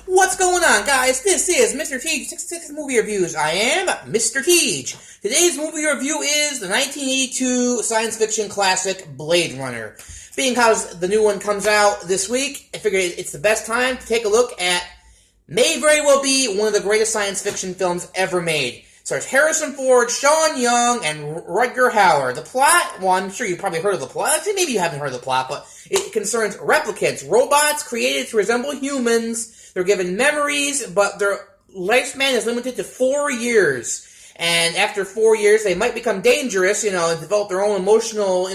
What's going on, guys? This is MrTeej66 Movie Reviews. I am Mr. Teej. Today's movie review is the 1982 science fiction classic Blade Runner. Being how the new one comes out this week, I figured it's the best time to take a look at may very well be one of the greatest science fiction films ever made. It stars Harrison Ford, Sean Young, and Rutger Hauer. The plot, well, I'm sure you've probably heard of the plot. Actually, maybe you haven't heard of the plot, but it concerns replicants, robots created to resemble humans. They're given memories, but their lifespan is limited to 4 years. And after 4 years, they might become dangerous, and develop their own emotional,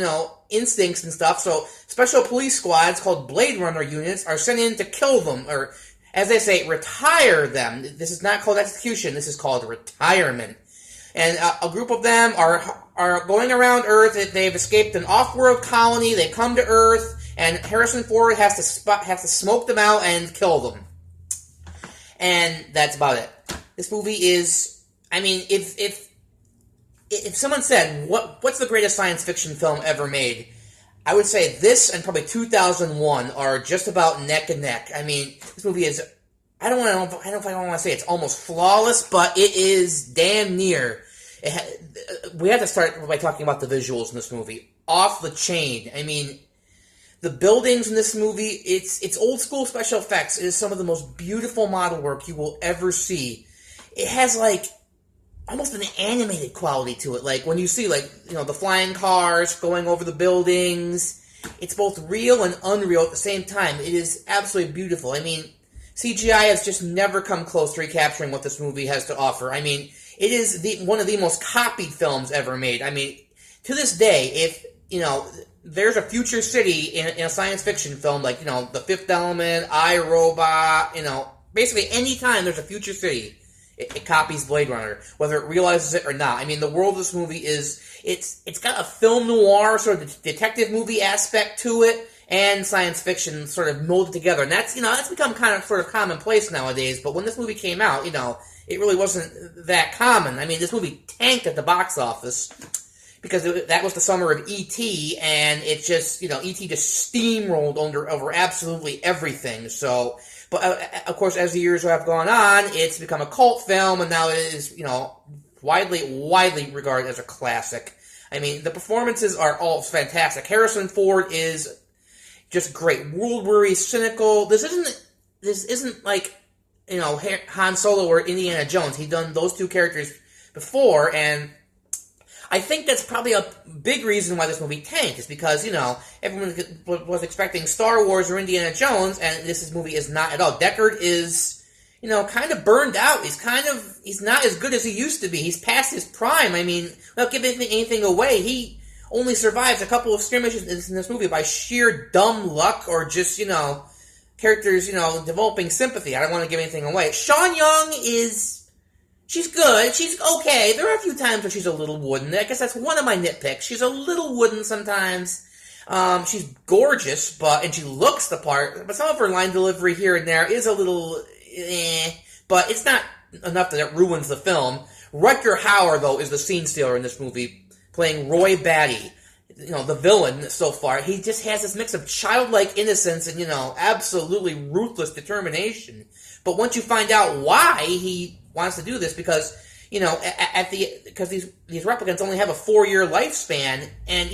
instincts and stuff. So special police squads called Blade Runner units are sent in to kill them, or as they say, retire them. This is not called execution. This is called retirement. And a group of them are going around Earth. They've escaped an off-world colony. They come to Earth, and Harrison Ford has to smoke them out and kill them. And that's about it. This movie is, if someone said, what's the greatest science fiction film ever made, I would say this and probably 2001 are just about neck and neck. This movie is, I don't know if I want to say it's almost flawless, but it is damn near. We have to start by talking about the visuals in this movie. Off the chain. The buildings in this movie, it's old school special effects. It is some of the most beautiful model work you will ever see. It has almost an animated quality to it. Like when you see the flying cars going over the buildings, it's both real and unreal at the same time. It is absolutely beautiful. CGI has just never come close to recapturing what this movie has to offer. It is one of the most copied films ever made. To this day, if there's a future city in a science fiction film, like, The Fifth Element, I, Robot, basically any time there's a future city, it copies Blade Runner, whether it realizes it or not. The world of this movie it's got a film noir, sort of detective movie aspect to it, and science fiction sort of molded together. And that's become kind of sort of commonplace nowadays, but when this movie came out, it really wasn't that common. This movie tanked at the box office, because that was the summer of E.T., and it just, E.T. just steamrolled over absolutely everything. So, but of course, as the years have gone on, it's become a cult film, and now it is, widely regarded as a classic. The performances are all fantastic. Harrison Ford is just great. World-weary, cynical. This isn't like, Han Solo or Indiana Jones. He'd done those two characters before, and I think that's probably a big reason why this movie tanked, is because, everyone was expecting Star Wars or Indiana Jones, and this movie is not at all. Deckard is, kind of burned out. He's not as good as he used to be. He's past his prime. Without giving anything away, he only survives a couple of skirmishes in this movie by sheer dumb luck, or just, characters, developing sympathy. I don't want to give anything away. Sean Young she's good. She's okay. There are a few times where she's a little wooden. I guess that's one of my nitpicks. She's a little wooden sometimes. She's gorgeous, and she looks the part, but some of her line delivery here and there is a little but it's not enough that it ruins the film. Rutger Hauer, though, is the scene stealer in this movie, playing Roy Batty. The villain so far. He just has this mix of childlike innocence and, absolutely ruthless determination. But once you find out why he wants to do this, because, because these replicants only have a 4-year lifespan, and,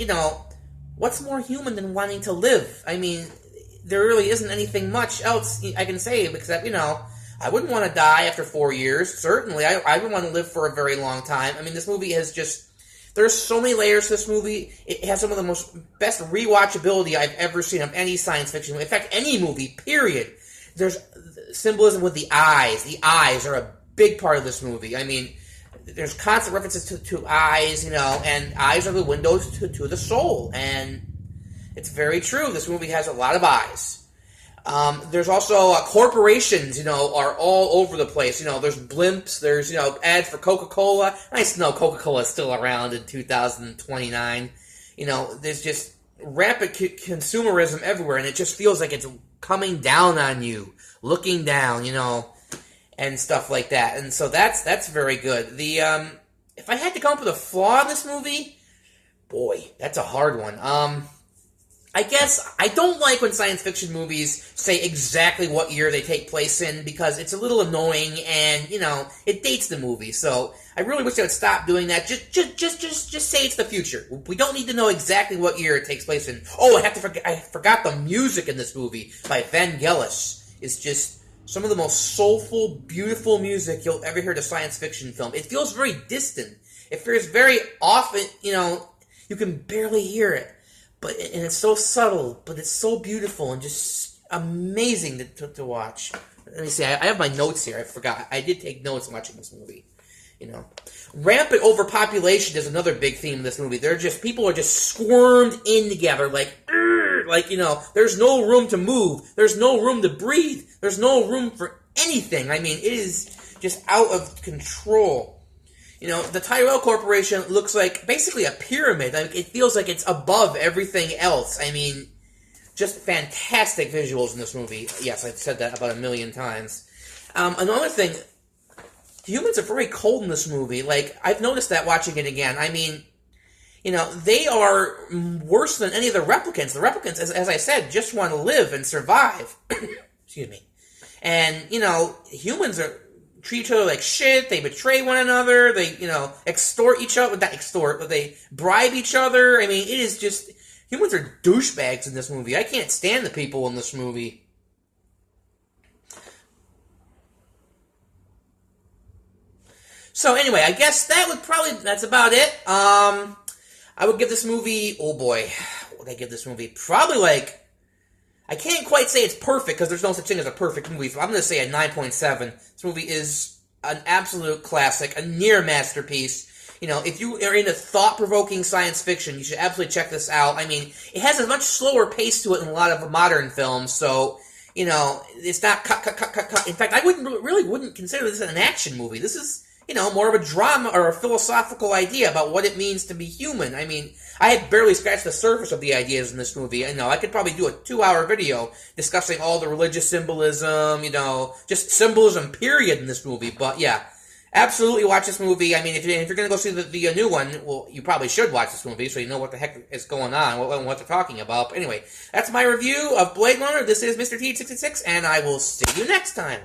what's more human than wanting to live? There really isn't anything much else I can say, except, I wouldn't want to die after 4 years. Certainly, I would want to live for a very long time. This movie has just, there's so many layers to this movie. It has some of the best rewatchability I've ever seen of any science fiction movie. In fact, any movie, period. There's symbolism with the eyes. The eyes are a big part of this movie. There's constant references to eyes, and eyes are the windows to the soul. And it's very true. This movie has a lot of eyes. There's also corporations, are all over the place. There's blimps, there's, ads for Coca-Cola. Nice to know Coca-Cola is still around in 2029. There's just rampant consumerism everywhere, and it just feels like it's coming down on you, looking down, and stuff like that. And so that's very good. If I had to come up with a flaw in this movie, boy, that's a hard one. I guess I don't like when science fiction movies say exactly what year they take place in because it's a little annoying and, you know, it dates the movie. So I really wish they would stop doing that. Just say it's the future. We don't need to know exactly what year it takes place in. Oh, I forgot the music in this movie by Vangelis. It's just some of the most soulful, beautiful music you'll ever hear in a science fiction film. It feels very distant. It feels very often, you know, you can barely hear it. And it's so subtle, but it's so beautiful and just amazing to watch. Let me see, I have my notes here. I forgot. I did take notes watching this movie. You know, rampant overpopulation is another big theme in this movie. People are just squirmed in together, like, you know, there's no room to move. There's no room to breathe. There's no room for anything. I mean, it is just out of control. You know, the Tyrell Corporation looks like basically a pyramid. Like, it feels like it's above everything else. I mean, just fantastic visuals in this movie. Yes, I've said that about 1,000,000 times. Another thing, humans are very cold in this movie. Like, I've noticed that watching it again. I mean, you know, they are worse than any of the replicants. The replicants, as I said, just want to live and survive. Excuse me. And, you know, humans treat each other like shit. They betray one another. They, you know, extort each other. Not extort, but they bribe each other. I mean, it is just... Humans are douchebags in this movie. I can't stand the people in this movie. So anyway, I guess that's about it. I would give this movie... Oh boy. What would I give this movie? Probably like... I can't quite say it's perfect, because there's no such thing as a perfect movie, so I'm going to say a 9.7. This movie is an absolute classic, a near masterpiece. You know, if you are into thought-provoking science fiction, you should absolutely check this out. I mean, it has a much slower pace to it than a lot of modern films, so, you know, it's not cut. In fact, I wouldn't consider this an action movie. This is, you know, more of a drama or a philosophical idea about what it means to be human. I mean, I had barely scratched the surface of the ideas in this movie. You know, I could probably do a 2-hour video discussing all the religious symbolism, you know, just symbolism period in this movie. But yeah, absolutely watch this movie. I mean, if you're going to go see the new one, well, you probably should watch this movie so you know what the heck is going on, what they're talking about. But anyway, that's my review of Blade Runner. This is MrTeej66, and I will see you next time.